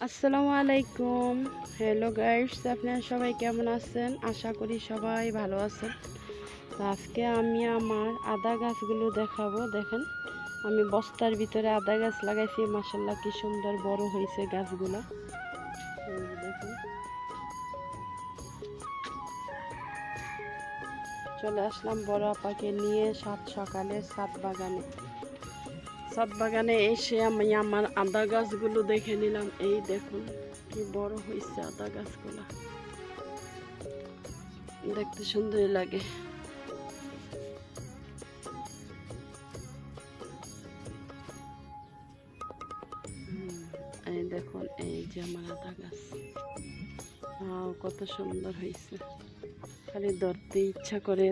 আসসালামু আলাইকুম। Hello guys, আপনারা সবাই কেমন আছেন? আশা করি সবাই ভালো আছেন। তো আজকে আমি আমার আদা গাছগুলো দেখাবো। দেখেন, আমি বস্তার ভিতরে আদা গাছ লাগাইছি। মাশাআল্লাহ, কি সুন্দর বড় হয়েছে গাছগুলো। দেখুন, চলে আসলাম বড় আপাকে নিয়ে সকালে ছাদ বাগানে এসে আমি আমার আদা গাছগুলো দেখে নিলাম। এই দেখুন কি বড় হয়েছে আদা গাছগুলো, দেখতে সুন্দর লাগে। এই দেখুন, এই যে আমার আদা গাছ, কত সুন্দর হয়েছে। খালি ধরতে ইচ্ছা করে।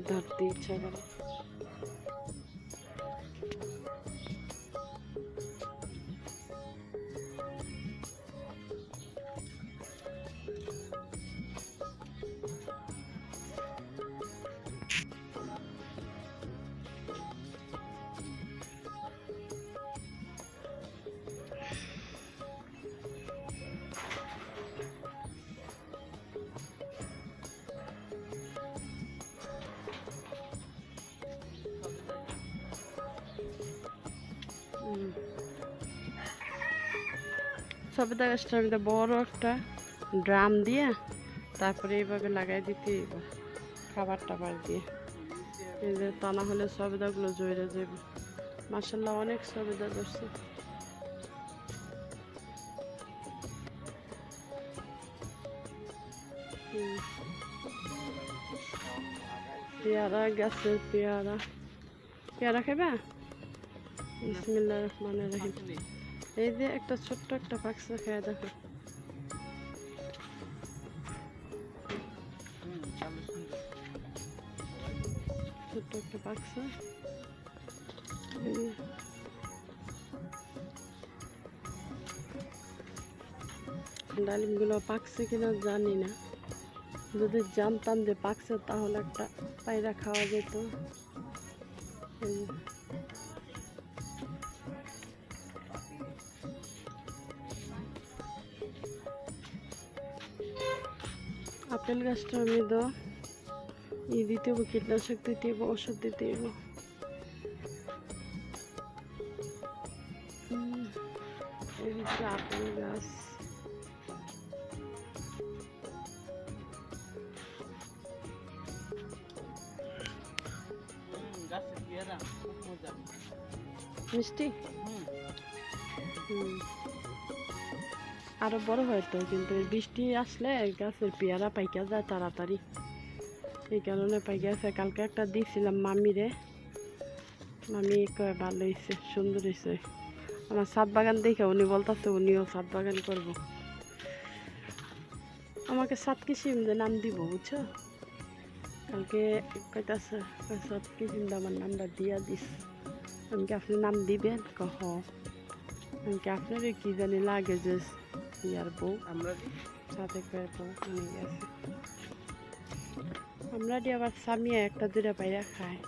সবেদা গাছটার মধ্যে বড় একটা ড্রাম দিয়ে তারপরে এইভাবে লাগাই দিতে হইব খাবার টাবার দিয়ে। এই যে তা না হলে সবেদাগুলো জড়ে যাবে। মাশাআল্লাহ, অনেক সবেদা ধরছে। পেয়ারা গাছের পেয়ারা খাইবা? বিসমিল্লাহির রহমানির রহিম। এই যে একটা ছোট্ট একটা পাকসা খেয়ে দেখো। ছোট্ট একটা পাকসা। ডালিমগুলো পাকছে কিনা জানি না, যদি জানতাম যে পাকছে তাহলে একটা পায়রা খাওয়া যেত। আপেল গাছটা আমি তো দিতে হবো, কীটনাশক দিতে হবো, ওষুধ দিতে হবো। এই হচ্ছে আপেল গাছ। মিষ্টি আরো বড় হয়তো, কিন্তু বৃষ্টি আসলে গাছের পেয়ারা পাইকা যায় তাড়াতাড়ি। এই কারণে পাইকা আছে। কালকে একটা দিয়েছিলাম মামিরে, মামি কয় ভালো হয়েছে, সুন্দর হয়েছে। আমার ছাদ বাগান দেখে উনি বলতেছে উনিও ছাদ বাগান করবো। আমাকে সাত কিসিম নাম দিব, বুঝছো? কালকে কইতাছে সাত কিসিম আমার নামটা দিয়া দিস। আমি কি আপনি নাম দিবেন? কহ আমি কি আপনার কি জানি লাগে যে ইয়ার বউ, আমরা সাথে করে বউ নিয়ে গেছে। আমরা দিয়ে আবার সামিয়া একটা দুটা পাইরা খায়।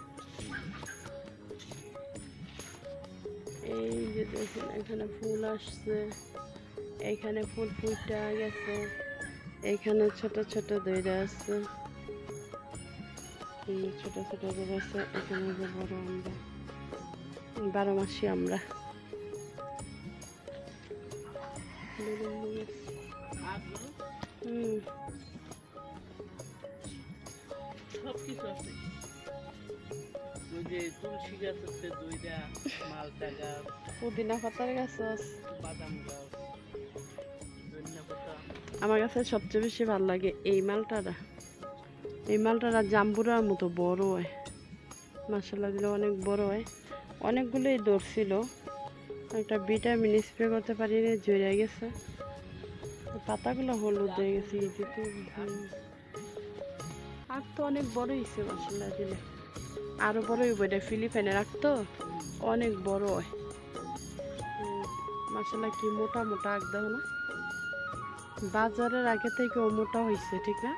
এই যে দেখুন, এখানে ফুল আসছে, এইখানে ফুল ফুটে গেছে, এইখানে ছোট ছোট দইরা আছে, ছোট ছোট দইরা আছে। এখানে যে বড় আমরা 12 মাসি আমরা। সবকিছু আছে। তুলসী গাছ আছে, দুইটা মালটা গাছ, পুদিনা পাতার গাছ আছে, বাদাম গাছ, ধনিয়া পাতা। আমার কাছে সবচেয়ে বেশি ভালো লাগে এই মালটারা। এই মালটারা জাম্বুরার মতো বড় হয়, মাশাআল্লাহ দিলে অনেক বড় হয়। অনেকগুলোই ধরছিল, একটা ভিটামিন স্প্রে করতে পারিনি, ঝরে গেছে। পাতাগুলো হলুদ হয়ে গেছে। আর তো অনেক বড় হয়েছে, মাশাআল্লাহ দিলে আরো বড় হইব। এটা ফিলিপাইনে রাখতো, অনেক বড় হয়। মাশাআল্লাহ, কি মোটা মোটা আগ দাও না, বাজারের আগে থেকেও মোটা হয়েছে, ঠিক না?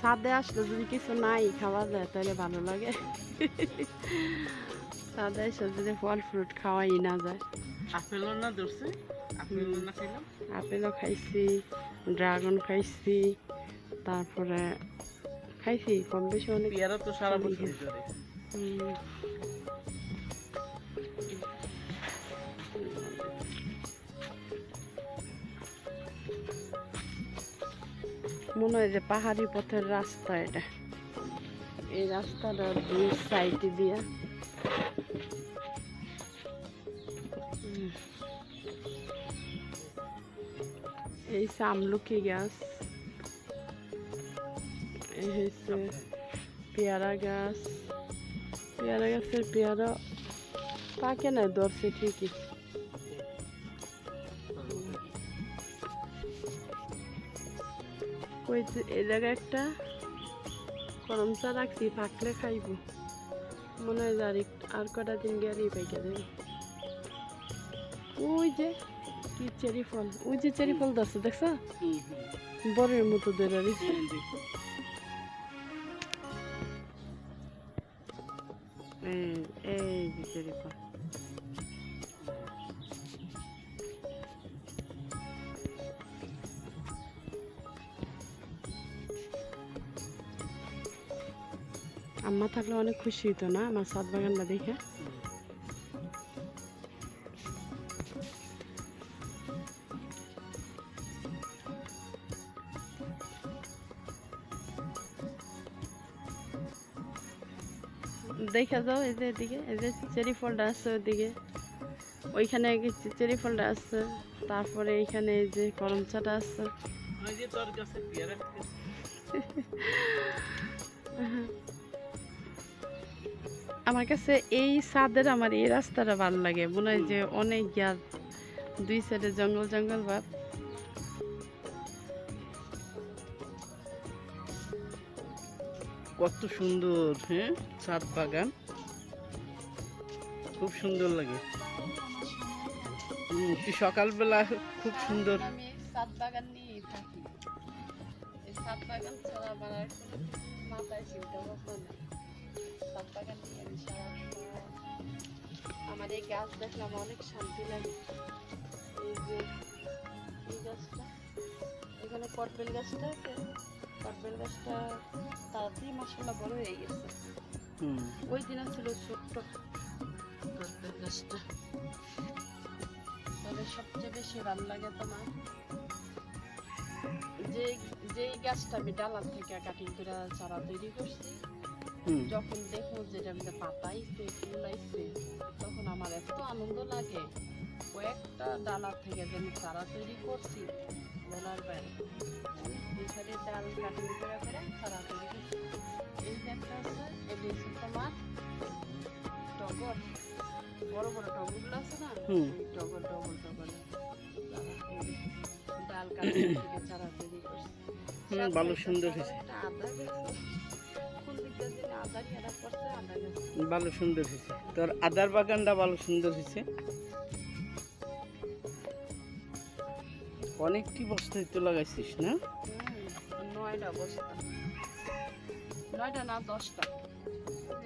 ছাদে আসলে যদি কিছু নাই খাওয়া যায় তাহলে ভালো লাগে। ছাদে এসে যদি ফল ফ্রুট খাওয়াই না যায়। আপেলও না ধরছে, আপেলও না খাইলাম। আপেলও খাইছি, ড্রাগন খাইছি, তারপরে খাইছি কম বেশি অনেক। পেয়ারা তো সারা বছর ধরে। মনে হয় যে পাহাড়ি পথের রাস্তা এটা। এই রাস্তাটা দুই সাইডে দিয়া এই আমলকি গাছ, এই হচ্ছে পেয়ারা গাছ। পেয়ারা গাছের পেয়ারা পাকে না, ধরছে ঠিকই। ওই যে এই জায়গায় একটা করমচা রাখছি, পাকলে খাইব। মনে হয় যে আর কটা দিন গেলেই পাইকে দেবে। ওই যে কি চেরি ফল, ওই যে চেরি ফল ধরছে দেখছো, বরের মতো ধরে রয়েছে। এই যে চেরি ফল। আম্মা থাকলে অনেক খুশি হইতো না আমার ছাদ বাগানটা দেখে। দেখা যাও এই যে এদিকে, এই যে চেরি ফলটা আছে ওইদিকে, ওইখানে চেরি ফলটা আছে। তারপরে এইখানে এই যে করমচাটা আছে। আমার কাছে এই ছাদের আমার এই রাস্তাটা ভালো লাগে। মনে হয় যে অনেক ইয়ার দুই সাইডে জঙ্গল জঙ্গল ভাব। কত সুন্দর, হ্যাঁ ছাদ বাগান খুব সুন্দর লাগে। সকালবেলা খুব সুন্দর। আমি ছাদ বাগান নিয়ে থাকি, এই ছাদ বাগান ছাড়া আমার আর কোনো মাথায় চিন্তা ভাবনা নেই। ছাদ বাগান নিয়ে আমি সারা আমার এই গাছ দেখলে আমার অনেক শান্তি লাগে। এই যে এই গাছটা, এখানে কটবেল গাছটা আছে, কটবেল গাছটা তাড়াতাড়ি মাশাআল্লাহ বড় হয়ে গেছে। ওই দিনও ছিল ছোট্ট কটবেল গাছটা। তবে সবচেয়ে বেশি ভালো লাগে তোমার যে গাছটা আমি ডালার থেকে কাটিং করে চারা তৈরি করছি। যখন দেখো যেটা পাতাইছে ফুলাইছে, তখন আমার এত আনন্দ লাগে। কয়েকটা ডালার থেকে যে আমি চারা তৈরি করছি বলার বাইরে। এখানে ডাল কাটিং করে করে চারা তৈরি করছি। এই যে একটা আছে, এটি হচ্ছে তোমার টগর, বড় বড় টগরগুলো আছে না, টগর ডবল টগর ডাল কাটিং থেকে চারা তৈরি করছি। ভালো সুন্দর হয়েছে, আদা দেখছো কোন দিকটা যে আদা খেলা করছে, আদা গাছ ভালো সুন্দর হয়েছে। তোর আদার বাগানটা ভালো সুন্দর হয়েছে। অনেকটি বস্তায় তো লাগাইছিস না? 9টা বস্তা, 9টা না 10টা।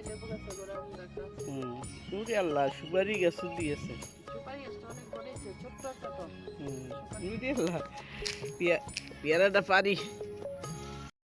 লেবু গাছে গোড়া গাছ, ওরে আল্লাহ, সুপারি গাছও দিয়েছে। সুপারি গাছটা অনেক বড় হয়েছে, ছোট্ট একটা তো। ওরে আল্লাহ, পেয়ারাটা পারি।